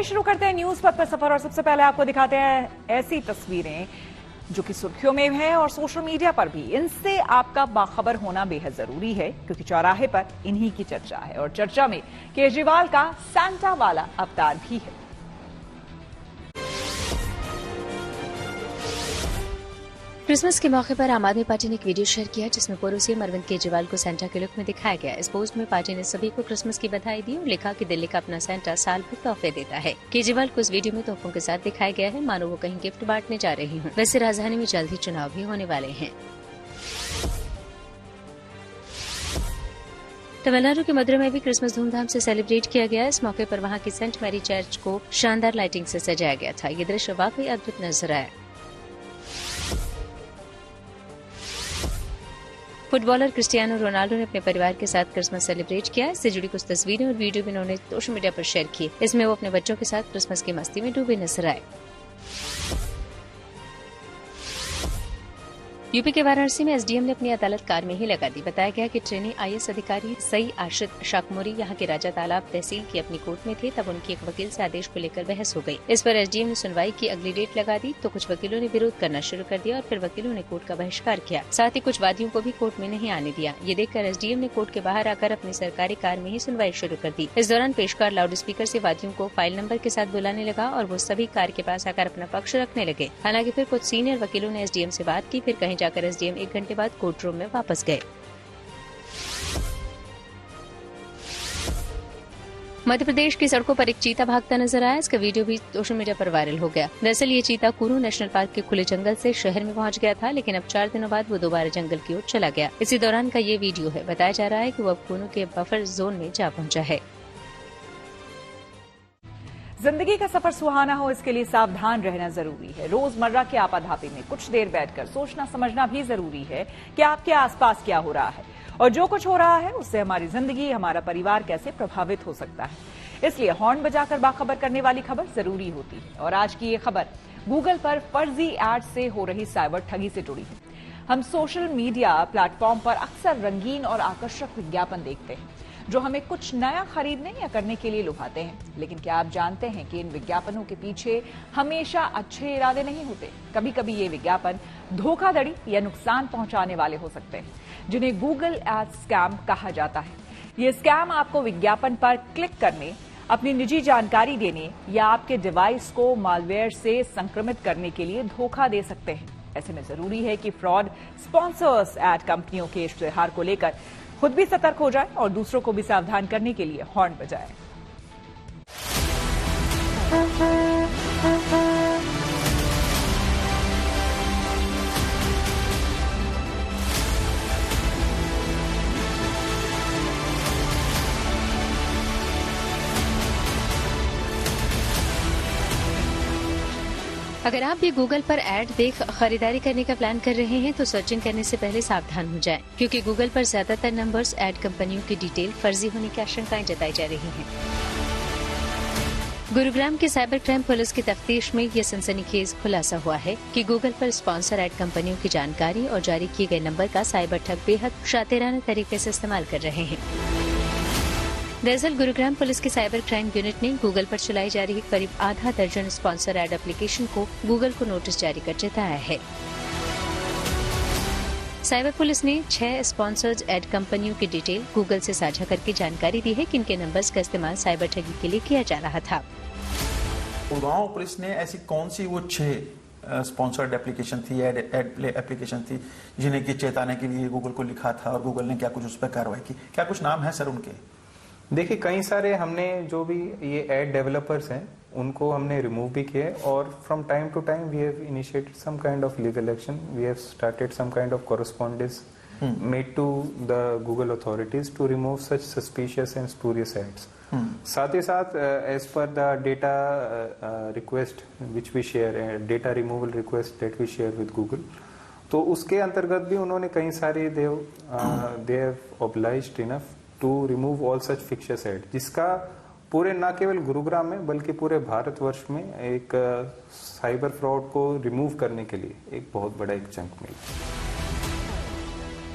चलिए शुरू करते हैं न्यूज पथ पर सफर और सबसे पहले आपको दिखाते हैं ऐसी तस्वीरें जो कि सुर्खियों में है और सोशल मीडिया पर भी। इनसे आपका बाखबर होना बेहद जरूरी है क्योंकि चौराहे पर इन्हीं की चर्चा है और चर्चा में केजरीवाल का सांता वाला अवतार भी है। क्रिसमस के मौके पर आम आदमी पार्टी ने एक वीडियो शेयर किया जिसमें पूर्व सीएम अरविंद केजरीवाल को सेंटा के लुक में दिखाया गया। इस पोस्ट में पार्टी ने सभी को क्रिसमस की बधाई दी और लिखा कि दिल्ली का अपना सेंटा साल भर तोहफे देता है। केजरीवाल को इस वीडियो में तोहफों के साथ दिखाया गया है, मानो वो कहीं गिफ्ट बांटने जा रही हूँ। वैसे राजधानी में जल्द ही चुनाव भी होने वाले हैं। तमिलनाडु के मदुरै में भी क्रिसमस धूमधाम से सेलिब्रेट किया गया। इस मौके पर वहां की सेंट मैरी चर्च को शानदार लाइटिंग से सजाया गया था। ये दृश्य वाकई अद्भुत नजर आया। फुटबॉलर क्रिस्टियानो रोनाल्डो ने अपने परिवार के साथ क्रिसमस सेलिब्रेट किया। इससे जुड़ी कुछ तस्वीरें और वीडियो भी उन्होंने सोशल मीडिया पर शेयर की। इसमें वो अपने बच्चों के साथ क्रिसमस की मस्ती में डूबे नजर आए। यूपी के वाराणसी में एसडीएम ने अपनी अदालत कार में ही लगा दी। बताया गया कि ट्रेनी आईएएस अधिकारी सई आशित शाकमोरी यहाँ के राजा तालाब तहसील की अपनी कोर्ट में थे, तब उनकी एक वकील से आदेश को लेकर बहस हो गई। इस पर एसडीएम ने सुनवाई की अगली डेट लगा दी तो कुछ वकीलों ने विरोध करना शुरू कर दिया और फिर वकीलों ने कोर्ट का बहिष्कार किया। साथ ही कुछ वादियों को भी कोर्ट में नहीं आने दिया। ये देखकर एसडीएम ने कोर्ट के बाहर आकर अपनी सरकारी कार में ही सुनवाई शुरू कर दी। इस दौरान पेशकार लाउड स्पीकर से वादियों को फाइल नंबर के साथ बुलाने लगा और वो सभी कार के पास आकर अपना पक्ष रखने लगे। हालांकि फिर कुछ सीनियर वकीलों ने एसडीएम से बात की, फिर कहीं जाकर एसडीएम 1 घंटे बाद कोर्ट रूम में वापस गए। मध्य प्रदेश की सड़कों पर एक चीता भागता नजर आया। इसका वीडियो भी सोशल मीडिया पर वायरल हो गया। दरअसल ये चीता कुरू नेशनल पार्क के खुले जंगल से शहर में पहुंच गया था, लेकिन अब 4 दिनों बाद वो दोबारा जंगल की ओर चला गया। इसी दौरान का ये वीडियो है। बताया जा रहा है कि वो अब कुरू के बफर जोन में जा पहुंचा है। जिंदगी का सफर सुहाना हो, इसके लिए सावधान रहना जरूरी है। रोजमर्रा के आपाधापी में कुछ देर बैठकर सोचना समझना भी जरूरी है कि आपके आसपास क्या हो रहा है और जो कुछ हो रहा है उससे हमारी जिंदगी, हमारा परिवार कैसे प्रभावित हो सकता है। इसलिए हॉर्न बजाकर बाखबर करने वाली खबर जरूरी होती है। और आज की ये खबर गूगल पर फर्जी एड से हो रही साइबर ठगी से जुड़ी है। हम सोशल मीडिया प्लेटफॉर्म पर अक्सर रंगीन और आकर्षक विज्ञापन देखते हैं जो हमें कुछ नया खरीदने या करने के लिए लुभाते हैं। लेकिन क्या आप जानते हैं कि इन विज्ञापनों के पीछे हमेशा अच्छे इरादे नहीं होते। कभी कभी ये विज्ञापन धोखाधड़ी या नुकसान पहुंचाने वाले हो सकते हैं, जिन्हें गूगल एड स्कैम कहा जाता है। ये स्कैम आपको विज्ञापन पर क्लिक करने, अपनी निजी जानकारी देने या आपके डिवाइस को मालवेयर से संक्रमित करने के लिए धोखा दे सकते हैं। ऐसे में जरूरी है कि फ्रॉड स्पॉन्सर्स एड कंपनियों के इश्तेहार को लेकर खुद भी सतर्क हो जाए और दूसरों को भी सावधान करने के लिए हॉर्न बजाए। अगर आप भी गूगल पर ऐड देख खरीदारी करने का प्लान कर रहे हैं तो सर्चिंग करने से पहले सावधान हो जाएं, क्योंकि गूगल पर ज्यादातर नंबर्स ऐड कंपनियों की डिटेल फर्जी होने की आशंकाएं जताई जा रही हैं। गुरुग्राम की साइबर क्राइम पुलिस की तफ्तीश में ये सनसनीखेज खुलासा हुआ है कि गूगल पर स्पॉन्सर ऐड कंपनियों की जानकारी और जारी किए गए नंबर का साइबर ठग बेहद शातिराना तरीके से इस्तेमाल कर रहे हैं। दरअसल गुरुग्राम पुलिस की साइबर क्राइम यूनिट ने गूगल पर चलाई जा रही करीब आधा दर्जन स्पॉन्सर ऐड एप्लीकेशन को गूगल को नोटिस जारी कर चेताया है। साइबर पुलिस ने 6 स्पॉन्सर्ड ऐड कंपनियों की डिटेल गूगल से साझा करके जानकारी दी है कि इनके नंबर्स का इस्तेमाल साइबर ठगी के लिए किया जा रहा था। गुड़गांव पुलिस ने ऐसी कौन सी वो 6 स्पॉन्सर्ड एप्लीकेशन थी, एड एप्लीकेशन थी, जिन्हें की चेताने के लिए गूगल को लिखा था और गूगल ने क्या कुछ उस पर कार्रवाई की? क्या कुछ नाम है सर उनके? देखिए, कई सारे हमने जो भी ये एड डेवलपर्स हैं उनको हमने रिमूव भी किए और from time to time we have initiated some kind of legal action, we have started some kind of correspondence made to the Google authorities to remove such suspicious and spurious ads. साथ ही साथ as per the data request which we share, data removal request that we share with Google, तो उसके अंतर्गत भी उन्होंने कई सारे they have obliged enough to remove all such fictitious add, जिसका पूरे न केवल गुरुग्राम में बल्कि पूरे भारतवर्ष में एक साइबर फ्रॉड को रिमूव करने के लिए एक बहुत बड़ा एक चंक मिला।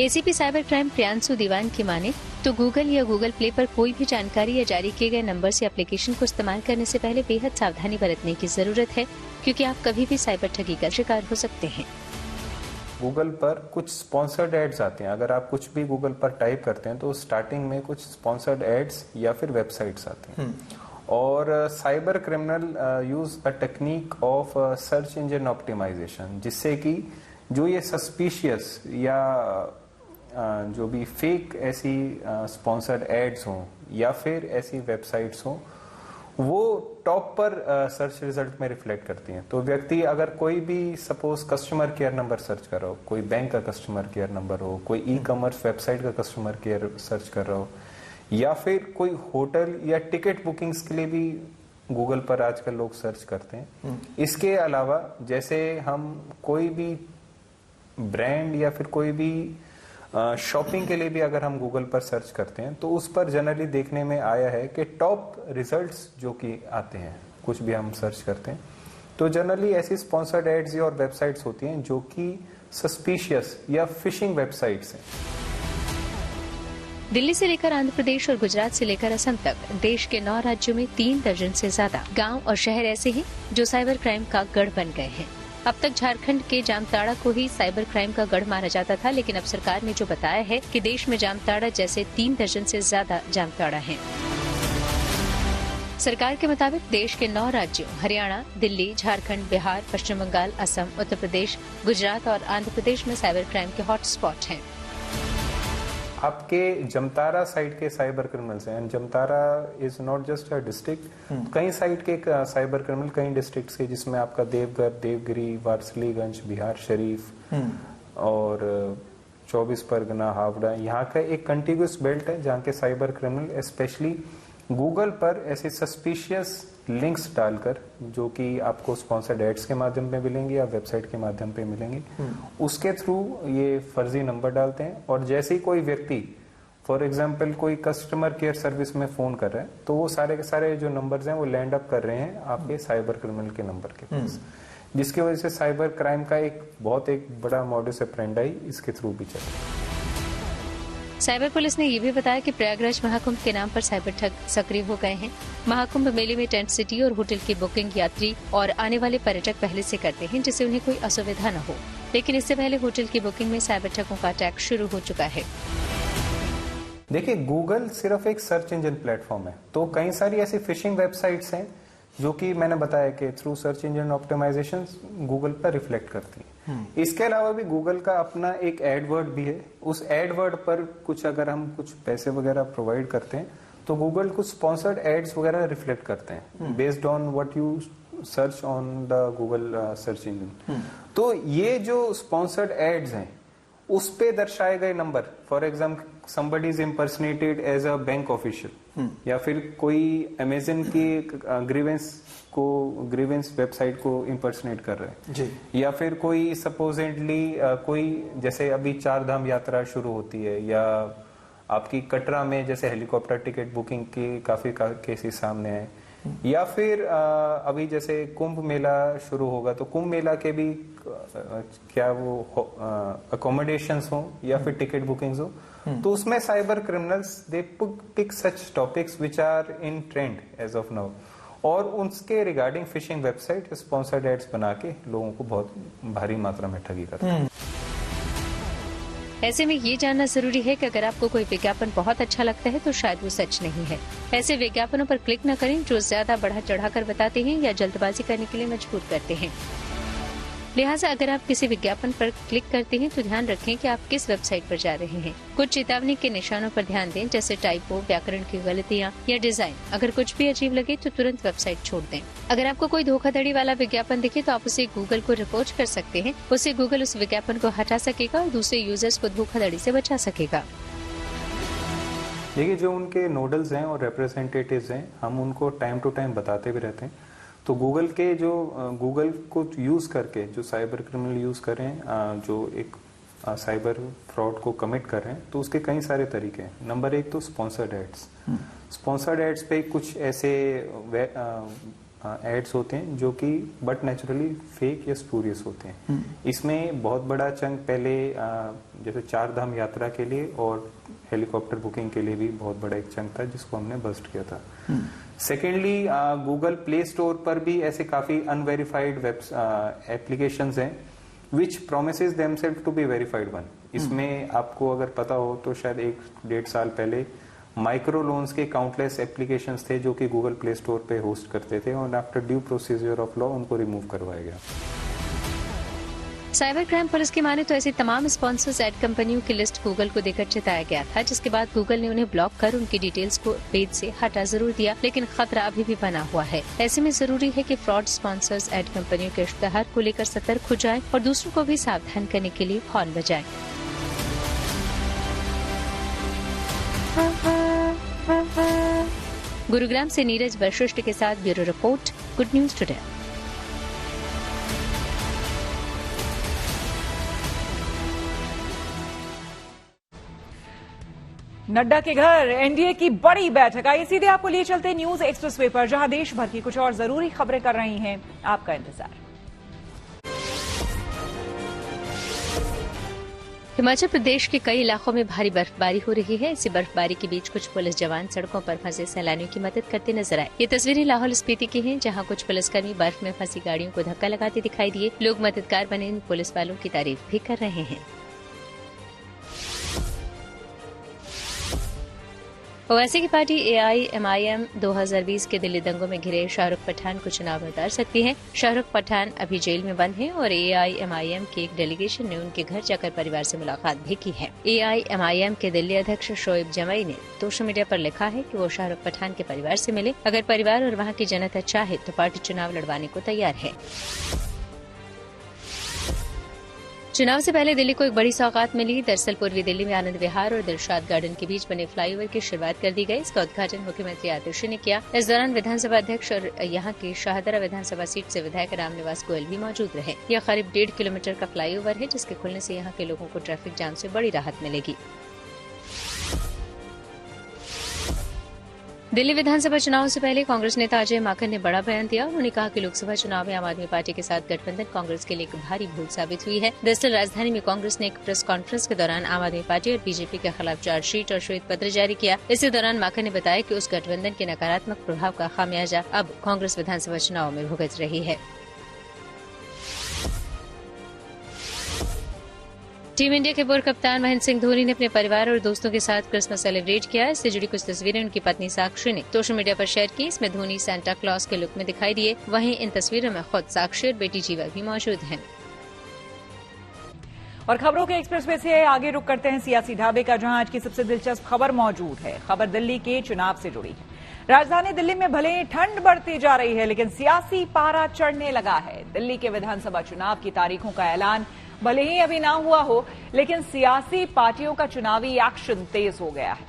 एसीपी साइबर क्राइम प्रियांशु दीवान की माने तो गूगल या गूगल प्ले पर कोई भी जानकारी या जारी किए गए नंबर से एप्लीकेशन को इस्तेमाल करने से पहले बेहद सावधानी बरतने की जरूरत है, क्योंकि आप कभी भी साइबर ठगी का शिकार हो सकते हैं। गूगल पर कुछ स्पॉन्सर्ड एड्स आते हैं। अगर आप कुछ भी गूगल पर टाइप करते हैं तो स्टार्टिंग में कुछ स्पॉन्सर्ड एड्स या फिर वेबसाइट्स आते हैं। और cyber criminal use a technique of search engine optimisation, जिससे कि जो ये सस्पिशियस या जो भी फेक ऐसी स्पॉन्सर्ड एड्स हों या फिर ऐसी वेबसाइट्स हों, वो टॉप पर सर्च रिजल्ट में रिफ्लेक्ट करती हैं। तो व्यक्ति अगर कोई भी suppose customer care number search कर रहा हो, कोई बैंक का कस्टमर केयर नंबर हो, कोई ई कॉमर्स वेबसाइट का कस्टमर केयर सर्च कर रहा हो, या फिर कोई होटल या टिकट बुकिंग्स के लिए भी गूगल पर आजकल लोग सर्च करते हैं। इसके अलावा जैसे हम कोई भी ब्रांड या फिर कोई भी शॉपिंग के लिए भी अगर हम गूगल पर सर्च करते हैं तो उस पर जनरली देखने में आया है कि टॉप रिजल्ट्स जो कि आते हैं, कुछ भी हम सर्च करते हैं तो जनरली ऐसी स्पॉन्सर्ड एड्स और वेबसाइट्स होती हैं जो कि सस्पिशियस या फिशिंग वेबसाइट्स हैं। दिल्ली से लेकर आंध्र प्रदेश और गुजरात से लेकर असम तक देश के 9 राज्यों में 3 दर्जन से ज्यादा गांव और शहर ऐसे हैं जो साइबर क्राइम का गढ़ बन गए हैं। अब तक झारखंड के जामताड़ा को ही साइबर क्राइम का गढ़ माना जाता था, लेकिन अब सरकार ने जो बताया है कि देश में जामताड़ा जैसे 3 दर्जन से ज्यादा जामताड़ा हैं। सरकार के मुताबिक देश के 9 राज्यों हरियाणा, दिल्ली, झारखंड, बिहार, पश्चिम बंगाल, असम, उत्तर प्रदेश, गुजरात और आंध्र प्रदेश में साइबर क्राइम के हॉटस्पॉट हैं। आपके जमतारा साइड के साइबर क्रिमिनल्स हैं। Jamtara is not just a district, कई साइड के साइबर क्रिमिनल कई डिस्ट्रिक्ट्स के, जिसमें आपका देवघर, देवगिरी, वारसलीगंज, बिहार शरीफ और 24 परगना, हावड़ा, यहाँ का एक कंटिन्यूअस बेल्ट है जहाँ के साइबर क्रिमिनल स्पेशली गूगल पर ऐसे सस्पिशियस लिंक्स डालकर, जो कि आपको स्पॉन्सर्ड एड्स के माध्यम में मिलेंगे या वेबसाइट के माध्यम पे मिलेंगे, उसके थ्रू ये फर्जी नंबर डालते हैं। और जैसे ही कोई व्यक्ति फॉर एग्जांपल कोई कस्टमर केयर सर्विस में फोन कर रहा है तो वो सारे के सारे जो नंबर्स हैं वो लैंड अप कर रहे हैं आपके साइबर क्रिमिनल के नंबर के पास, जिसकी वजह से साइबर क्राइम का एक बड़ा मॉडस ऑपरेंडी इसके थ्रू भी चल रहा है। साइबर पुलिस ने ये भी बताया कि प्रयागराज महाकुंभ के नाम पर साइबर ठग सक्रिय हो गए हैं। महाकुंभ मेले में टेंट सिटी और होटल की बुकिंग यात्री और आने वाले पर्यटक पहले से करते हैं, जिससे उन्हें कोई असुविधा न हो, लेकिन इससे पहले होटल की बुकिंग में साइबर ठगों का अटैक शुरू हो चुका है। देखिए, गूगल सिर्फ एक सर्च इंजन प्लेटफॉर्म है, तो कई सारी ऐसी फिशिंग वेबसाइट्स हैं जो कि मैंने बताया कि through search engine optimisation Google पर रिफ्लेक्ट करती है। इसके अलावा भी गूगल का अपना एक एडवर्ड भी है। उस एडवर्ड पर कुछ अगर हम कुछ पैसे वगैरह प्रोवाइड करते हैं तो गूगल कुछ स्पॉन्सर्ड एड्स वगैरह रिफ्लेक्ट करते हैं based on what you search on the Google search engine. तो ये जो स्पॉन्सर्ड एड्स हैं उस पे दर्शाए गए number, for example somebody is impersonated as a bank official, या फिर कोई अमेजन की ग्रीवेंस वेबसाइट को इम्पर्सनेट कर रहे हैं जी, या फिर कोई सपोजेंटली कोई जैसे अभी 4 धाम यात्रा शुरू होती है, या आपकी कटरा में जैसे हेलीकॉप्टर टिकट बुकिंग की काफी केसेस सामने आए, या फिर अभी जैसे कुंभ मेला शुरू होगा तो कुंभ मेला के भी क्या वो अकोमोडेशंस हो या फिर टिकट बुकिंग्स हो, तो उसमें cyber criminals they pick such topics which are in trend as of now, और उसके regarding phishing website sponsored ads बना के लोगों को बहुत भारी मात्रा में ठगी करते हैं। ऐसे में ये जानना जरूरी है कि अगर आपको कोई विज्ञापन बहुत अच्छा लगता है तो शायद वो सच नहीं है। ऐसे विज्ञापनों पर क्लिक न करें जो ज्यादा बढ़ा चढ़ाकर बताते हैं या जल्दबाजी करने के लिए मजबूर करते हैं। लिहाजा अगर आप किसी विज्ञापन पर क्लिक करते हैं तो ध्यान रखें कि आप किस वेबसाइट पर जा रहे हैं। कुछ चेतावनी के निशानों पर ध्यान दें, जैसे टाइपो, व्याकरण की गलतियां या डिजाइन। अगर कुछ भी अजीब लगे तो तुरंत वेबसाइट छोड़ दें। अगर आपको कोई धोखाधड़ी वाला विज्ञापन दिखे तो आप उसे गूगल को रिपोर्ट कर सकते हैं। उससे गूगल उस विज्ञापन को हटा सकेगा और दूसरे यूजर्स को धोखाधड़ी से बचा सकेगा। देखिए, जो उनके नोडल्स हैं और रिप्रेजेंटेटिव्स हैं, हम उनको टाइम टू टाइम बताते भी रहते हैं। तो गूगल के जो गूगल को यूज करके जो साइबर क्रिमिनल यूज करें, जो एक साइबर फ्रॉड को कमिट कर रहे हैं, तो उसके कई सारे तरीके हैं। नंबर 1 तो स्पॉन्सर्ड एड्स। स्पॉन्सर्ड एड्स पे कुछ ऐसे एड्स होते हैं जो कि बट नेचुरली फेक या स्पूरियस होते हैं। इसमें बहुत बड़ा चंक पहले जैसे 4 धाम यात्रा के लिए और हेलीकॉप्टर बुकिंग के लिए भी बहुत बड़ा एक चंक था जिसको हमने बस्ट किया था। सेकेंडली गूगल प्ले स्टोर पर भी ऐसे काफी अनवेरिफाइड वेब एप्लीकेशंस हैं which promises themselves to be verified one. इसमें आपको अगर पता हो तो शायद 1-1.5 साल पहले माइक्रो लोन्स के काउंटलेस एप्लीकेशंस थे जो कि गूगल प्ले स्टोर पे होस्ट करते थे और after due procedure of law उनको रिमूव करवाया गया। साइबर क्राइम पुलिस की माने तो ऐसी तमाम स्पॉन्सर्स एड कंपनियों की लिस्ट गूगल को देकर चेताया गया था, जिसके बाद गूगल ने उन्हें ब्लॉक कर उनकी डिटेल्स को पेज से हटा जरूर दिया, लेकिन खतरा अभी भी बना हुआ है। ऐसे में जरूरी है कि फ्रॉड स्पॉन्सर्स एड कंपनियों के इश्तेहार को लेकर सतर्क हो जाएं और दूसरों को भी सावधान करने के लिए हॉर्न बजाएं। गुरुग्राम से नीरज वशिष्ठ के साथ bureau report, good news today. Nadda के घर एनडीए की बड़ी बैठक। आइए सीधे आपको लिए चलते न्यूज एक्सप्रेसवे पर, जहां देश भर की कुछ और जरूरी खबरें कर रही हैं आपका इंतजार। हिमाचल प्रदेश के कई इलाकों में भारी बर्फबारी हो रही है। इसी बर्फबारी के बीच कुछ पुलिस जवान सड़कों पर फंसे सैलानियों की मदद करते नजर आए। ये तस्वीरें लाहौल स्पीति की हैं, जहां कुछ पुलिसकर्मी बर्फ में फंसी गाड़ियों को धक्का लगाते दिखाई दिए। लोग मददगार बने इन पुलिस वालों की तारीफ भी कर रहे हैं। ओवैसी की पार्टी AIMIM 2020 के दिल्ली दंगों में घिरे शाहरुख पठान को चुनाव में उतार सकती है। शाहरुख पठान अभी जेल में बंद हैं और AIMIM के एक डेलीगेशन ने उनके घर जाकर परिवार से मुलाकात भी की है। AIMIM के दिल्ली अध्यक्ष शोएब जमाई ने सोशल मीडिया पर लिखा है कि वो शाहरुख पठान के परिवार से मिले। अगर परिवार और वहाँ की जनता चाहे तो पार्टी चुनाव लड़वाने को तैयार है। चुनाव से पहले दिल्ली को एक बड़ी सौगात मिली। दरअसल पूर्वी दिल्ली में आनंद विहार और दिलशाद गार्डन के बीच बने फ्लाईओवर की शुरुआत कर दी गई। इसका उद्घाटन मुख्यमंत्री आतिशी ने किया। इस दौरान विधानसभा अध्यक्ष और यहाँ की शाहदरा विधानसभा सीट से विधायक रामनिवास गोयल भी मौजूद रहे। यह करीब 1.5 किलोमीटर का फ्लाईओवर है, जिसके खुलने से यहाँ के लोगों को ट्रैफिक जाम से बड़ी राहत मिलेगी। दिल्ली विधानसभा चुनाव से पहले कांग्रेस नेता अजय माकन ने बड़ा बयान दिया। उन्होंने कहा कि लोकसभा चुनाव में आम आदमी पार्टी के साथ गठबंधन कांग्रेस के लिए एक भारी भूल साबित हुई है। दरअसल राजधानी में कांग्रेस ने एक प्रेस कॉन्फ्रेंस के दौरान आम आदमी पार्टी और बीजेपी के खिलाफ चार्जशीट और श्वेत पत्र जारी किया। इसी दौरान माकन ने बताया कि उस गठबंधन के नकारात्मक प्रभाव का खामियाजा अब कांग्रेस विधानसभा चुनाव में भुगत रही है। टीम इंडिया के पूर्व कप्तान महेंद्र सिंह धोनी ने अपने परिवार और दोस्तों के साथ क्रिसमस सेलिब्रेट किया। इससे जुड़ी कुछ तस्वीरें उनकी पत्नी साक्षी ने सोशल मीडिया पर शेयर की। इसमें धोनी सेंटा क्लॉज के लुक में दिखाई दिए। वहीं इन तस्वीरों में खुद साक्षी और बेटी जीवा भी मौजूद हैं। और खबरों के एक्सप्रेसवे से आगे रुक करते हैं सियासी ढाबे का, जहां आज की सबसे दिलचस्प खबर मौजूद है। खबर दिल्ली के चुनाव से जुड़ी है। राजधानी दिल्ली में भले ठंड बढ़ती जा रही है, लेकिन सियासी पारा चढ़ने लगा है। दिल्ली के विधानसभा चुनाव की तारीखों का ऐलान भले ही अभी ना हुआ हो, लेकिन सियासी पार्टियों का चुनावी एक्शन तेज हो गया है।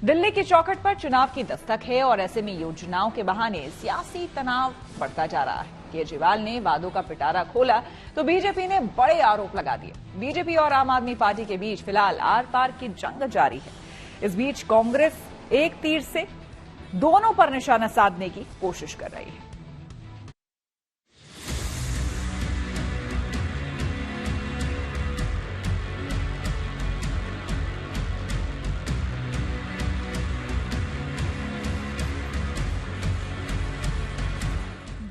दिल्ली की चौखट पर चुनाव की दस्तक है और ऐसे में योजनाओं के बहाने सियासी तनाव बढ़ता जा रहा है। केजरीवाल ने वादों का पिटारा खोला तो बीजेपी ने बड़े आरोप लगा दिए। बीजेपी और आम आदमी पार्टी के बीच फिलहाल आर पार की जंग जारी है। इस बीच कांग्रेस एक तीर से दोनों पर निशाना साधने की कोशिश कर रही है।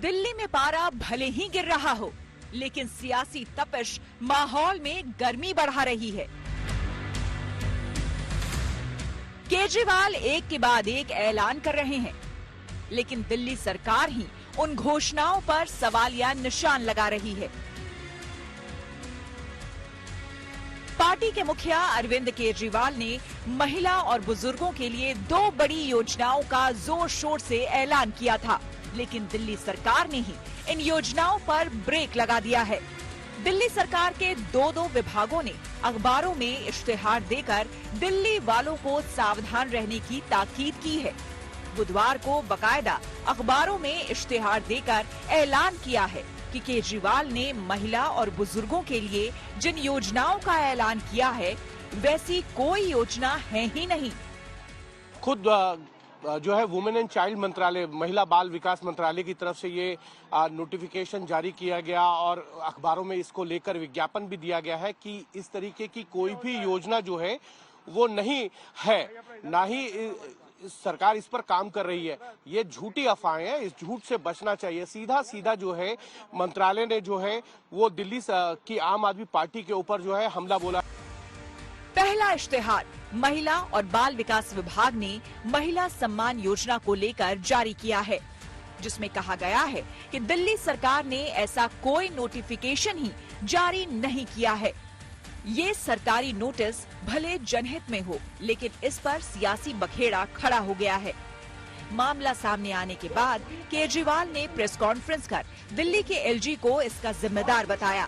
दिल्ली में पारा भले ही गिर रहा हो, लेकिन सियासी तपिश माहौल में गर्मी बढ़ा रही है। केजरीवाल एक के बाद एक ऐलान कर रहे हैं, लेकिन दिल्ली सरकार ही उन घोषणाओं पर सवालिया निशान लगा रही है। पार्टी के मुखिया अरविंद केजरीवाल ने महिला और बुजुर्गों के लिए 2 बड़ी योजनाओं का जोर शोर से ऐलान किया था, लेकिन दिल्ली सरकार ने ही इन योजनाओं पर ब्रेक लगा दिया है। दिल्ली सरकार के 2 विभागों ने अखबारों में इश्तेहार देकर दिल्ली वालों को सावधान रहने की ताकीद की है। बुधवार को बकायदा अखबारों में इश्तेहार देकर ऐलान किया है कि केजरीवाल ने महिला और बुजुर्गों के लिए जिन योजनाओं का ऐलान किया है, वैसी कोई योजना है ही नहीं। खुद जो है वुमेन एंड चाइल्ड मंत्रालय, महिला बाल विकास मंत्रालय की तरफ से ये नोटिफिकेशन जारी किया गया और अखबारों में इसको लेकर विज्ञापन भी दिया गया है कि इस तरीके की कोई भी योजना जो है वो नहीं है, ना ही सरकार इस पर काम कर रही है। ये झूठी अफवाहें हैं, इस झूठ से बचना चाहिए। सीधा सीधा जो है मंत्रालय ने जो है वो दिल्ली की आम आदमी पार्टी के ऊपर जो है हमला बोला। पहला इश्तेहार महिला और बाल विकास विभाग ने महिला सम्मान योजना को लेकर जारी किया है, जिसमें कहा गया है कि दिल्ली सरकार ने ऐसा कोई नोटिफिकेशन ही जारी नहीं किया है। ये सरकारी नोटिस भले जनहित में हो, लेकिन इस पर सियासी बखेड़ा खड़ा हो गया है। मामला सामने आने के बाद केजरीवाल ने प्रेस कॉन्फ्रेंस कर दिल्ली के एलजी को इसका जिम्मेदार बताया,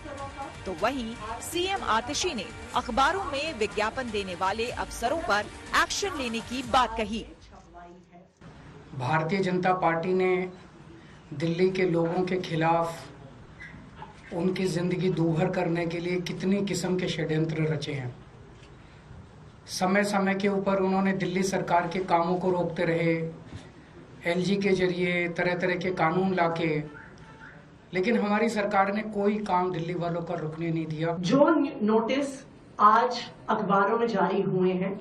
तो वहीं सीएम आतिशी ने अखबारों में विज्ञापन देने वाले अफसरों पर एक्शन लेने की बात कही। भारतीय जनता पार्टी ने दिल्ली के लोगों के खिलाफ उनकी जिंदगी दूभर करने के लिए कितनी किस्म के षड्यंत्र रचे हैं। समय समय के ऊपर उन्होंने दिल्ली सरकार के कामों को रोकते रहे, एलजी के जरिए तरह तरह के कानून लाके, लेकिन हमारी सरकार ने कोई काम दिल्ली वालों का रुकने नहीं दिया। जो नोटिस आज अखबारों में जारी हुए हैं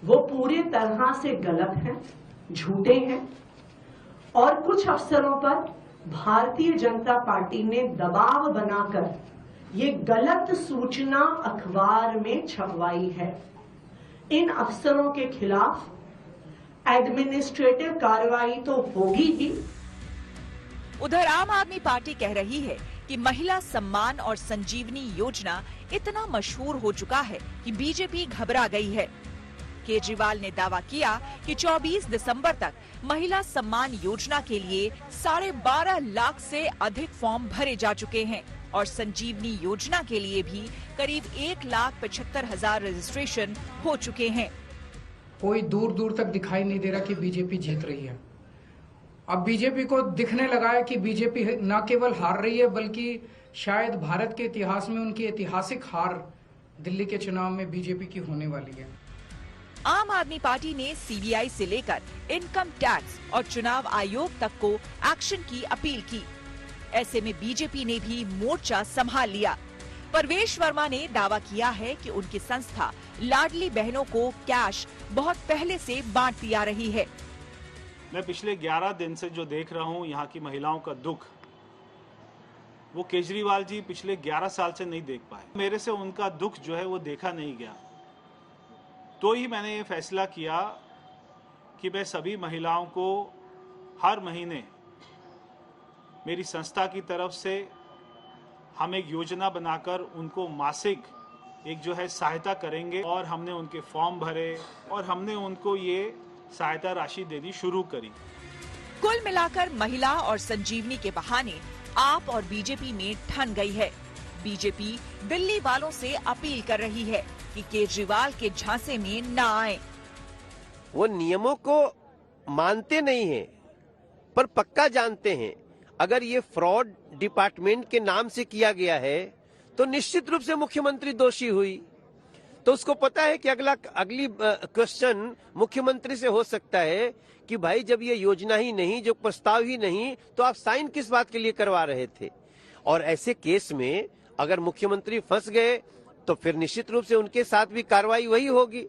वो पूरी तरह से गलत हैं, झूठे हैं और कुछ अफसरों पर भारतीय जनता पार्टी ने दबाव बनाकर ये गलत सूचना अखबार में छपवाई है। इन अफसरों के खिलाफ एडमिनिस्ट्रेटिव कार्रवाई तो होगी ही। उधर आम आदमी पार्टी कह रही है कि महिला सम्मान और संजीवनी योजना इतना मशहूर हो चुका है कि बीजेपी घबरा गई है। केजरीवाल ने दावा किया कि 24 दिसंबर तक महिला सम्मान योजना के लिए 12.5 लाख से अधिक फॉर्म भरे जा चुके हैं और संजीवनी योजना के लिए भी करीब 1,75,000 रजिस्ट्रेशन हो चुके हैं। कोई दूर दूर तक दिखाई नहीं दे रहा कि बीजेपी जीत रही है। अब बीजेपी को दिखने लगा है कि बीजेपी न केवल हार रही है बल्कि शायद भारत के इतिहास में उनकी ऐतिहासिक हार दिल्ली के चुनाव में बीजेपी की होने वाली है। आम आदमी पार्टी ने सीबीआई से लेकर इनकम टैक्स और चुनाव आयोग तक को एक्शन की अपील की। ऐसे में बीजेपी ने भी मोर्चा संभाल लिया। परवेश वर्मा ने दावा किया है कि उनकी संस्था लाडली बहनों को कैश बहुत पहले से बांट दिया रही है। मैं पिछले 11 दिन से जो देख रहा हूं यहाँ की महिलाओं का दुख, वो केजरीवाल जी पिछले 11 साल से नहीं देख पाए। मेरे से उनका दुख जो है वो देखा नहीं गया, तो ही मैंने ये फैसला किया कि मैं सभी महिलाओं को हर महीने मेरी संस्था की तरफ से हम एक योजना बनाकर उनको मासिक एक जो है सहायता करेंगे और हमने उनके फॉर्म भरे और हमने उनको ये सहायता राशि देनी शुरू करी। कुल मिलाकर महिला और संजीवनी के बहाने आप और बीजेपी में ठन गई है। बीजेपी दिल्ली वालों से अपील कर रही है कि केजरीवाल के झांसे में न आए। वो नियमों को मानते नहीं हैं, पर पक्का जानते हैं अगर ये फ्रॉड डिपार्टमेंट के नाम से किया गया है तो निश्चित रूप से मुख्यमंत्री दोषी हुई। तो उसको पता है कि अगली क्वेश्चन मुख्यमंत्री से हो सकता है कि भाई जब ये योजना ही नहीं, जो प्रस्ताव ही नहीं, तो आप साइन किस बात के लिए करवा रहे थे। और ऐसे केस में अगर मुख्यमंत्री फंस गए तो फिर निश्चित रूप से उनके साथ भी कार्रवाई वही होगी।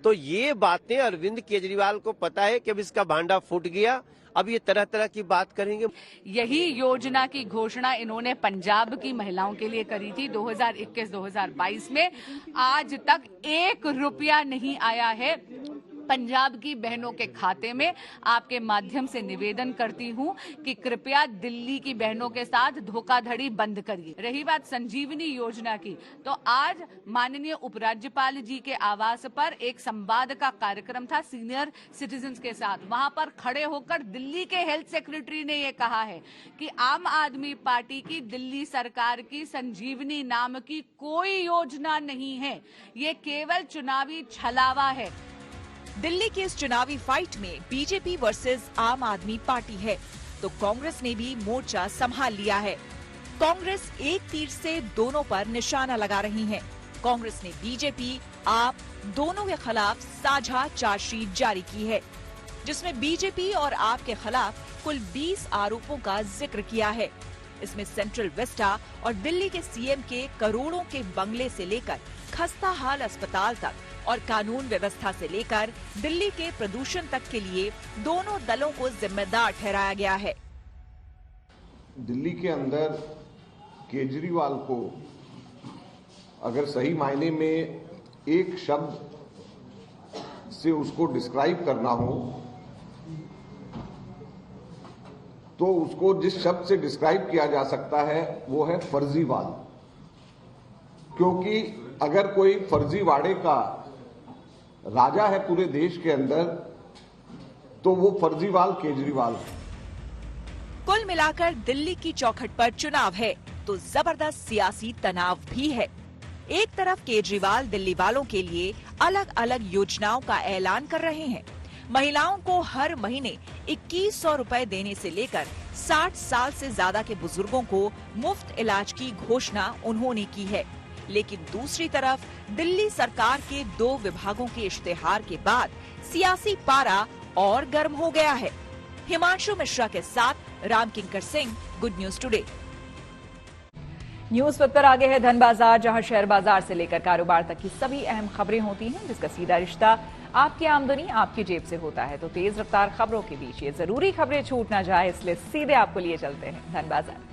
तो ये बातें अरविंद केजरीवाल को पता है कि अब इसका भांडा फूट गया, अब ये तरह तरह की बात करेंगे। यही योजना की घोषणा इन्होंने पंजाब की महिलाओं के लिए करी थी 2021-2022 में। आज तक 1 रुपया नहीं आया है पंजाब की बहनों के खाते में। आपके माध्यम से निवेदन करती हूं कि कृपया दिल्ली की बहनों के साथ धोखाधड़ी बंद करिए। रही बात संजीवनी योजना की, तो आज माननीय उपराज्यपाल जी के आवास पर एक संवाद का कार्यक्रम था सीनियर सिटीजन्स के साथ। वहां पर खड़े होकर दिल्ली के हेल्थ सेक्रेटरी ने ये कहा है कि आम आदमी पार्टी की दिल्ली सरकार की संजीवनी नाम की कोई योजना नहीं है, ये केवल चुनावी छलावा है। दिल्ली की इस चुनावी फाइट में बीजेपी वर्सेस आम आदमी पार्टी है, तो कांग्रेस ने भी मोर्चा संभाल लिया है। कांग्रेस एक तीर से दोनों पर निशाना लगा रही है। कांग्रेस ने बीजेपी, आप दोनों के खिलाफ साझा चार्जशीट जारी की है। जिसमें बीजेपी और आप के खिलाफ कुल 20 आरोपों का जिक्र किया है। इसमें सेंट्रल विस्टा और दिल्ली के सीएम के करोड़ों के बंगले से लेकर खस्ता हाल अस्पताल तक और कानून व्यवस्था से लेकर दिल्ली के प्रदूषण तक के लिए दोनों दलों को जिम्मेदार ठहराया गया है। दिल्ली के अंदर केजरीवाल को अगर सही मायने में एक शब्द से उसको डिस्क्राइब करना हो तो उसको जिस शब्द से डिस्क्राइब किया जा सकता है वो है फर्जीवाल। क्योंकि अगर कोई फर्जीवाड़े का राजा है पूरे देश के अंदर तो वो फर्जीवाल केजरीवाल है। कुल मिलाकर दिल्ली की चौखट पर चुनाव है तो जबरदस्त सियासी तनाव भी है। एक तरफ केजरीवाल दिल्ली वालों के लिए अलग अलग योजनाओं का ऐलान कर रहे हैं। महिलाओं को हर महीने 2100 रुपए देने से लेकर 60 साल से ज्यादा के बुजुर्गों को मुफ्त इलाज की घोषणा उन्होंने की है। लेकिन दूसरी तरफ दिल्ली सरकार के 2 विभागों के इश्तेहार के बाद सियासी पारा और गर्म हो गया है। हिमांशु मिश्रा के साथ Ram Kinkar Singh, good news today. News पर आगे है धन बाजार, जहां शेयर बाजार से लेकर कारोबार तक की सभी अहम खबरें होती हैं, जिसका सीधा रिश्ता आपकी आमदनी आपकी जेब से होता है। तो तेज रफ्तार खबरों के बीच ये जरूरी खबरें छूट ना जाए, इसलिए सीधे आपको लिए चलते हैं धन बाजार।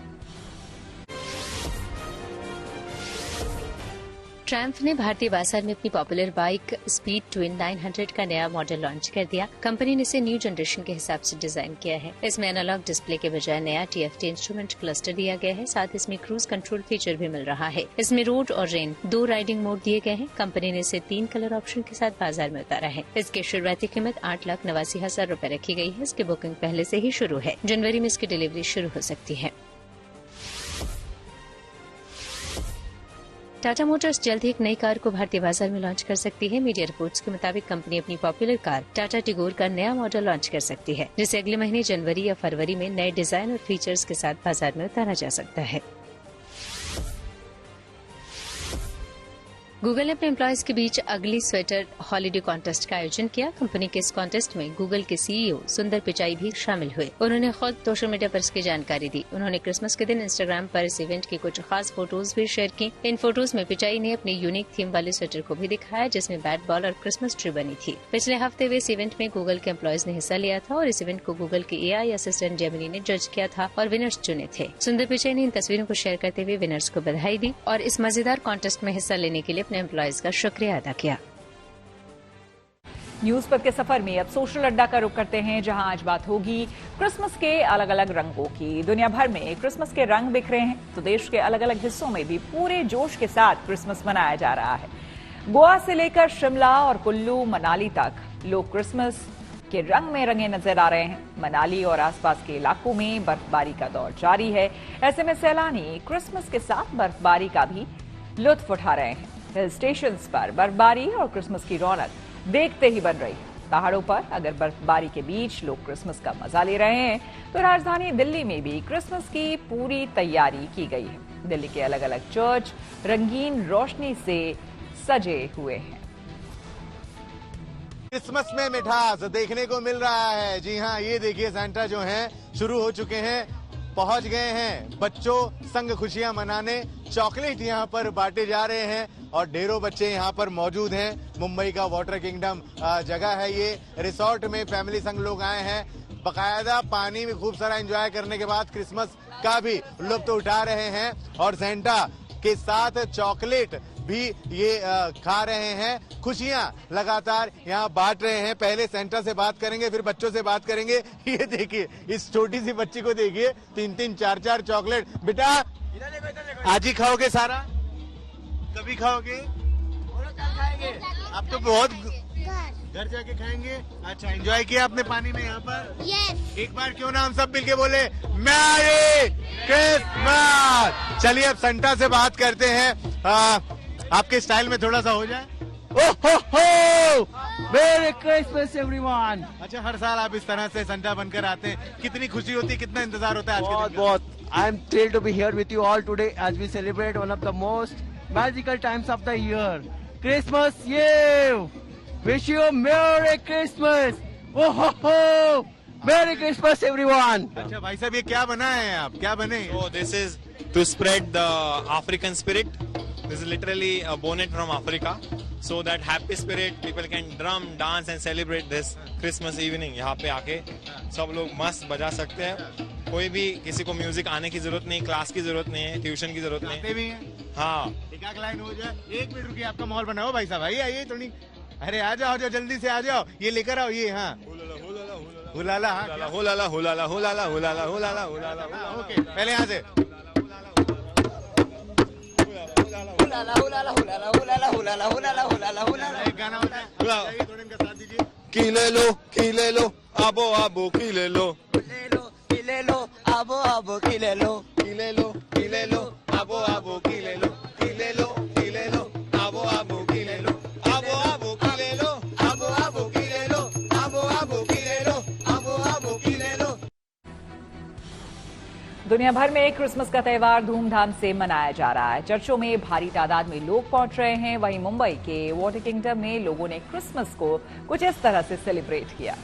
ट्रायम्फ ने भारतीय बाजार में अपनी पॉपुलर बाइक स्पीड ट्विन 900 का नया मॉडल लॉन्च कर दिया। कंपनी ने इसे न्यू जनरेशन के हिसाब से डिजाइन किया है। इसमें एनालॉग डिस्प्ले के बजाय नया TFT इंस्ट्रूमेंट क्लस्टर दिया गया है। साथ इसमें क्रूज कंट्रोल फीचर भी मिल रहा है। इसमें रोड और रेन 2 राइडिंग मोड दिए गए हैं। कंपनी ने इसे 3 कलर ऑप्शन के साथ बाजार में उतारा है। इसकी शुरुआती कीमत 8,89,000 रूपए रखी गई है। इसकी बुकिंग पहले से ही शुरू है। जनवरी में इसकी डिलीवरी शुरू हो सकती है। टाटा मोटर्स जल्द ही एक नई कार को भारतीय बाजार में लॉन्च कर सकती है। मीडिया रिपोर्ट्स के मुताबिक कंपनी अपनी पॉपुलर कार टाटा टिगोर का नया मॉडल लॉन्च कर सकती है, जिसे अगले महीने जनवरी या फरवरी में नए डिजाइन और फीचर्स के साथ बाजार में उतारा जा सकता है। गूगल ने अपने एम्प्लॉयज के बीच अगली स्वेटर हॉलीडे कॉन्टेस्ट का आयोजन किया। कंपनी के इस कॉन्टेस्ट में गूगल के CEO सुंदर पिचाई भी शामिल हुए। उन्होंने खुद सोशल मीडिया पर इसकी जानकारी दी। उन्होंने क्रिसमस के दिन इंस्टाग्राम पर इस इवेंट की कुछ खास फोटोज भी शेयर की। इन फोटोज में पिचाई ने अपनी यूनिक थीम वाले स्वेटर को भी दिखाया, जिसमें बैट बॉल और क्रिसमस ट्री बनी थी। पिछले हफ्ते हुए इस इवेंट में गूगल के एम्प्लॉयज ने हिस्सा लिया था और इस इवेंट को गूगल के AI असिस्टेंट जेमिनी ने जज किया था और विनर्स चुने थे। सुंदर पिचाई ने इन तस्वीरों को शेयर करते हुए विनर्स को बधाई दी और इस मजेदार कॉन्टेस्ट में हिस्सा लेने के लिए अपने एम्प्लॉयज का शुक्रिया अदा किया। न्यूज पर के सफर में अब सोशल अड्डा का रुख करते हैं, जहां आज बात होगी क्रिसमस के अलग अलग रंगों की। दुनिया भर में क्रिसमस के रंग बिखरे हैं, तो देश के अलग अलग हिस्सों में भी पूरे जोश के साथ क्रिसमस मनाया जा रहा है। गोवा से लेकर शिमला और कुल्लू मनाली तक लोग क्रिसमस के रंग में रंगे नजर आ रहे हैं। मनाली और आसपास के इलाकों में बर्फबारी का दौर जारी है। ऐसे में सैलानी क्रिसमस के साथ बर्फबारी का भी लुत्फ उठा रहे हैं। हिल स्टेशंस पर बर्फबारी और क्रिसमस की रौनक देखते ही बन रही है। पहाड़ों पर अगर बर्फबारी के बीच लोग क्रिसमस का मजा ले रहे हैं, तो राजधानी दिल्ली में भी क्रिसमस की पूरी तैयारी की गई है। दिल्ली के अलग अलग चर्च रंगीन रोशनी से सजे हुए हैं। क्रिसमस में मिठास देखने को मिल रहा है। जी हाँ, ये देखिए सांता जो हैं शुरू हो चुके हैं, पहुंच गए हैं बच्चों संग खुशियां मनाने। चॉकलेट यहाँ पर बांटे जा रहे हैं और ढेरों बच्चे यहाँ पर मौजूद हैं। मुंबई का वाटर किंगडम जगह है ये। रिसोर्ट में फैमिली संग लोग आए हैं, बकायदा पानी में खूब सारा एंजॉय करने के बाद क्रिसमस का भी लुत्फ उठा रहे हैं और सेंटा के साथ चॉकलेट भी ये खा रहे हैं। खुशियां लगातार यहाँ बांट रहे हैं। पहले सेंटा से बात करेंगे, फिर बच्चों से बात करेंगे। ये देखिए, इस छोटी सी बच्ची को देखिए, 3-3, 4-4 चॉकलेट। बेटा आज ही खाओगे सारा? कभी खाओगे? अब तो बहुत घर जाके खाएंगे। अच्छा, एंजॉय किया आपने पानी में यहाँ पर? yes. एक बार क्यों ना हम सब मिलके बोले मैरी क्रिसमस। चलिए अब सेंटा से बात करते हैं। आपके स्टाइल में थोड़ा सा हो जाए। मेरी क्रिसमस एवरीवन। अच्छा, हर साल आप इस तरह से सेंटा बनकर आते हैं, कितनी खुशी होती है, कितना इंतजार होता है आज के दिन? बहुत। I am thrilled to be here with you all today as we celebrate one of the most magical times of the year, Christmas Eve. Wish you a Merry Christmas Oh, Merry Christmas everyone. अच्छा भाई साहब, ये क्या बनाए हैं आप, क्या बने? So this is to spread the African spirit. This is literally a bonnet from Africa, so that happy spirit people can drum, dance and celebrate this Christmas evening. यहाँ पे आके सब लोग मस्त बजा सकते हैं. कोई भी किसी को म्यूजिक आने की जरूरत नहीं, क्लास की जरूरत नहीं है, ट्यूशन की जरूरत नहीं. भी हैं? हाँ. एक लाइन हो जाए. 1 मिनट रुकिए, आपका माहौल बनाओ भाई साहब. आइए थोड़ी. अरे आ जाओ जल्दी से आ जाओ. ये लेकर आओ ये. हाँ, हुलाला. हुलाला हुलाला हुलाला हुलाला हुलाला हुलाला. ओके, पहले यहाँ से. हुलाला हुलाला हुलाला हुलाला हुलाला हुलाला हुलाला हुलाला. एक गाना होता है, थोड़ा इनका साथ दीजिए. खिले लो आबो आबो खिले लो आबो आबो खिले लो आबो आबो खिले लो आबो आबो खिले लो आबो आबो खिले लो आबो आबो खिले लो आबो आबो खिले लो आबो आबो खिले लो. दुनिया भर में क्रिसमस का त्योहार धूमधाम से मनाया जा रहा है. चर्चों में भारी तादाद में लोग पहुंच रहे हैं. वहीं मुंबई के वॉटर किंगडम में लोगों ने क्रिसमस को कुछ इस तरह से सेलिब्रेट किया.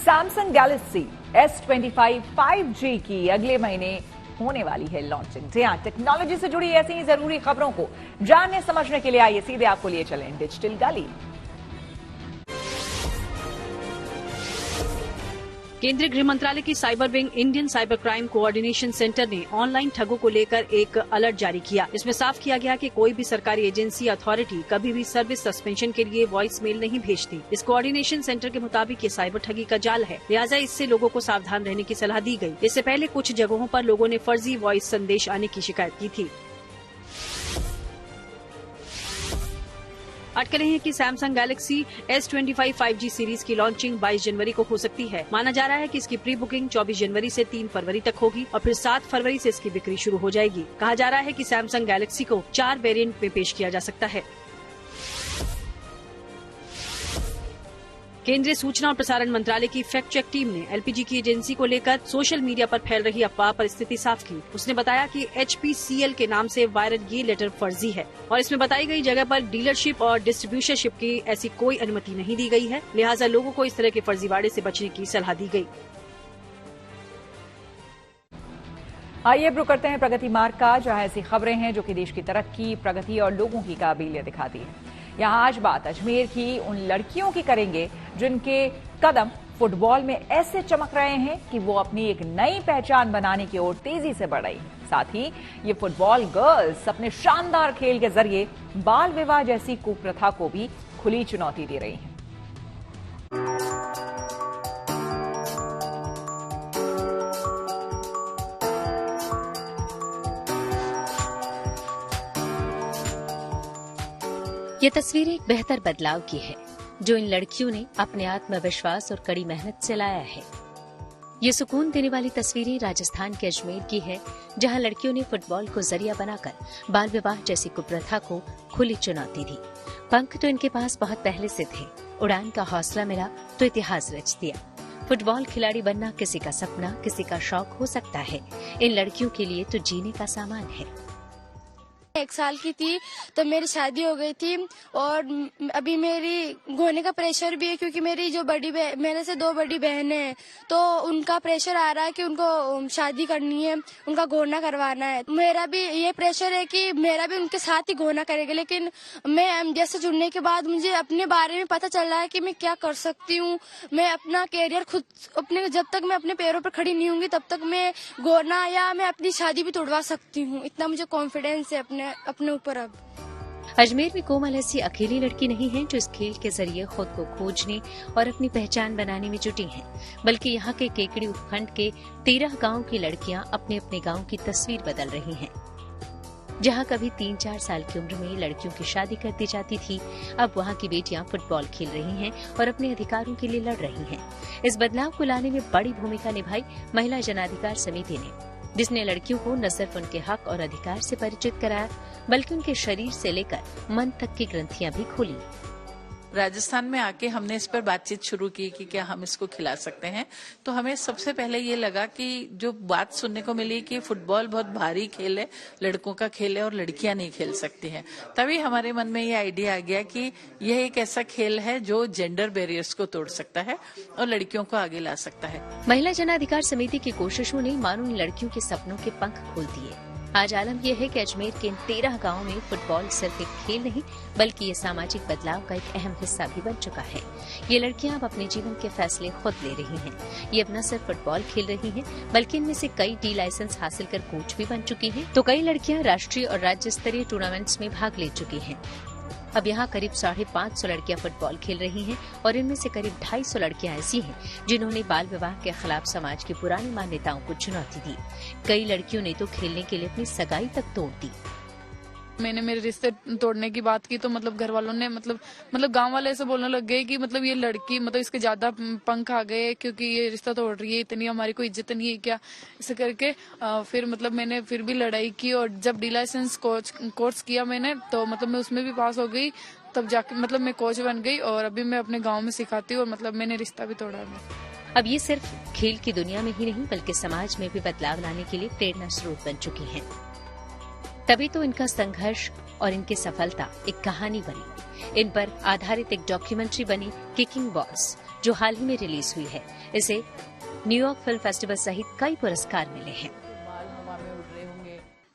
सैमसंग गैलेक्सी S25 5G की अगले महीने होने वाली है लॉन्चिंग. जी हां, टेक्नोलॉजी से जुड़ी ऐसी ही जरूरी खबरों को जानने समझने के लिए आइए सीधे आपको लिए चलें डिजिटल गली. केंद्रीय गृह मंत्रालय की cyber wing Indian cyber crime coordination centre ने ऑनलाइन ठगों को लेकर एक अलर्ट जारी किया. इसमें साफ किया गया कि कोई भी सरकारी एजेंसी अथॉरिटी कभी भी सर्विस सस्पेंशन के लिए वॉइस मेल नहीं भेजती. इस कोऑर्डिनेशन सेंटर के मुताबिक ये साइबर ठगी का जाल है, लिहाजा इससे लोगों को सावधान रहने की सलाह दी गई. इससे पहले कुछ जगहों पर लोगों ने फर्जी वॉइस संदेश आने की शिकायत की थी. अटकलें हैं कि Samsung Galaxy S25 5G series की लॉन्चिंग 22 जनवरी को हो सकती है. माना जा रहा है कि इसकी प्री बुकिंग 24 जनवरी से 3 फरवरी तक होगी और फिर 7 फरवरी से इसकी बिक्री शुरू हो जाएगी. कहा जा रहा है कि सैमसंग गैलेक्सी को 4 वेरिएंट में पेश किया जा सकता है. केंद्रीय सूचना और प्रसारण मंत्रालय की फैक्ट चेक टीम ने एलपीजी की एजेंसी को लेकर सोशल मीडिया पर फैल रही अफवाह पर स्थिति साफ की. उसने बताया कि HPCL के नाम से वायरल ये लेटर फर्जी है और इसमें बताई गई जगह पर डीलरशिप और डिस्ट्रीब्यूटरशिप की ऐसी कोई अनुमति नहीं दी गई है. लिहाजा लोगों को इस तरह के फर्जीवाड़े से बचने की सलाह दी गई. आइए रुक करते हैं प्रगति मार्ग का, जहां ऐसी खबरें हैं जो कि देश की तरक्की, प्रगति और लोगों की काबिलियत दिखाती है. यहां आज बात अजमेर की उन लड़कियों की करेंगे जिनके कदम फुटबॉल में ऐसे चमक रहे हैं कि वो अपनी एक नई पहचान बनाने की ओर तेजी से बढ़ रही हैं. साथ ही ये फुटबॉल गर्ल्स अपने शानदार खेल के जरिए बाल विवाह जैसी कुप्रथा को भी खुली चुनौती दे रही हैं. ये तस्वीर एक बेहतर बदलाव की है जो इन लड़कियों ने अपने आत्मविश्वास और कड़ी मेहनत से लाया है. ये सुकून देने वाली तस्वीरें राजस्थान के अजमेर की है, जहां लड़कियों ने फुटबॉल को जरिया बनाकर बाल विवाह जैसी कुप्रथा को खुली चुनौती दी. पंख तो इनके पास बहुत पहले से थे, उड़ान का हौसला मिला तो इतिहास रच दिया. फुटबॉल खिलाड़ी बनना किसी का सपना, किसी का शौक हो सकता है. इन लड़कियों के लिए तो जीने का सामान है. 1 साल की थी तो मेरी शादी हो गई थी और अभी मेरी होने का प्रेशर भी है क्योंकि मेरी जो मेरे से 2 बड़ी बहनें हैं तो उनका प्रेशर आ रहा है कि उनको शादी करनी है, उनका घोना करवाना है. मेरा भी ये प्रेशर है कि मेरा भी उनके साथ ही घोना करेगा. लेकिन मैं जैसे जुड़ने के बाद मुझे अपने बारे में पता चल रहा है कि मैं क्या कर सकती हूँ. मैं अपना कैरियर खुद जब तक मैं अपने पैरों पर खड़ी नहीं होंगी तब तक मैं घोना या मैं अपनी शादी भी तोड़वा सकती हूँ. इतना मुझे कॉन्फिडेंस है अपने ऊपर. अब अजमेर में कोमल ऐसी अकेली लड़की नहीं है जो इस खेल के जरिए खुद को खोजने और अपनी पहचान बनाने में जुटी हैं, बल्कि यहाँ के केकड़ी उपखंड के 13 गांव की लड़कियां अपने अपने गांव की तस्वीर बदल रही हैं। जहां कभी 3-4 साल की उम्र में लड़कियों की शादी कर दी जाती थी, अब वहां की बेटियां फुटबॉल खेल रही हैं और अपने अधिकारों के लिए लड़ रही हैं। इस बदलाव को लाने में बड़ी भूमिका निभाई महिला जनाधिकार समिति ने, जिसने लड़कियों को न सिर्फ उनके हक और अधिकार से परिचित कराया, बल्कि उनके शरीर से लेकर मन तक की ग्रंथियां भी खोली। राजस्थान में आके हमने इस पर बातचीत शुरू की कि क्या हम इसको खिला सकते हैं। तो हमें सबसे पहले ये लगा कि जो बात सुनने को मिली कि फुटबॉल बहुत भारी खेल है, लड़कों का खेल है और लड़कियां नहीं खेल सकती हैं, तभी हमारे मन में ये आइडिया आ गया कि यह एक ऐसा खेल है जो जेंडर बैरियर्स को तोड़ सकता है और लड़कियों को आगे ला सकता है। महिला जनाधिकार समिति की कोशिशों ने मानो इन लड़कियों के सपनों के पंख खोल दिए। आज आलम यह है कि अजमेर के इन 13 गांवों में फुटबॉल सिर्फ एक खेल नहीं, बल्कि ये सामाजिक बदलाव का एक अहम हिस्सा भी बन चुका है। ये लड़कियां अब अपने जीवन के फैसले खुद ले रही हैं। ये अब न सिर्फ फुटबॉल खेल रही हैं, बल्कि इनमें से कई डी लाइसेंस हासिल कर कोच भी बन चुकी हैं, तो कई लड़कियां राष्ट्रीय और राज्य स्तरीय टूर्नामेंट्स में भाग ले चुकी हैं। अब यहाँ करीब 550 लड़कियां फुटबॉल खेल रही हैं और इनमें से करीब 250 लड़कियां ऐसी हैं जिन्होंने बाल विवाह के खिलाफ समाज की पुरानी मान्यताओं को चुनौती दी। कई लड़कियों ने तो खेलने के लिए अपनी सगाई तक तोड़ दी। मैंने मेरे रिश्ते तोड़ने की बात की तो घर वालों ने गांव वाले ऐसे बोलने लग गए कि ये लड़की इसके ज्यादा पंख आ गए क्योंकि ये रिश्ता तोड़ रही है, इतनी हमारी कोई इज्जत नहीं है क्या, ऐसे करके फिर मैंने फिर भी लड़ाई की और जब डी लाइसेंस कोर्स किया मैंने तो मैं उसमें भी पास हो गई, तब जाके मैं कोच बन गई और अभी मैं अपने गाँव में सिखाती हूँ और मैंने रिश्ता भी तोड़ा है। अब ये सिर्फ खेल की दुनिया में ही नहीं बल्कि समाज में भी बदलाव लाने के लिए प्रेरणा स्रोत बन चुकी हैं। तभी तो इनका संघर्ष और इनकी सफलता एक कहानी बनी। इन पर आधारित एक डॉक्यूमेंट्री बनी किकिंग बॉल्स, जो हाल ही में रिलीज हुई है। इसे न्यूयॉर्क फिल्म फेस्टिवल सहित कई पुरस्कार मिले हैं।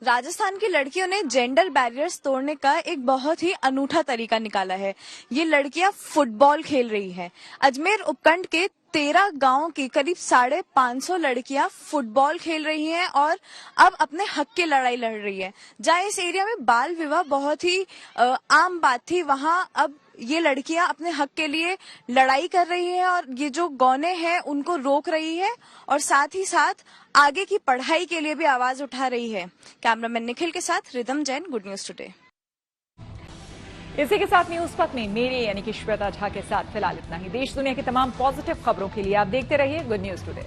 राजस्थान की लड़कियों ने जेंडर बैरियर्स तोड़ने का एक बहुत ही अनूठा तरीका निकाला है। ये लड़कियां फुटबॉल खेल रही हैं। अजमेर उपखंड के 13 गांव की करीब 550 लड़कियां फुटबॉल खेल रही हैं और अब अपने हक की लड़ाई लड़ रही है। जहाँ इस एरिया में बाल विवाह बहुत ही आम बात थी, वहां अब ये लड़कियां अपने हक के लिए लड़ाई कर रही हैं और ये जो गौने हैं उनको रोक रही है और साथ ही साथ आगे की पढ़ाई के लिए भी आवाज उठा रही है। कैमरामैन निखिल के साथ rhythm Jain, good news today. इसी के साथ न्यूज पथ में मेरे यानी कि श्वेता झा के साथ फिलहाल इतना ही। देश दुनिया की तमाम पॉजिटिव खबरों के लिए आप देखते रहिए गुड न्यूज टुडे।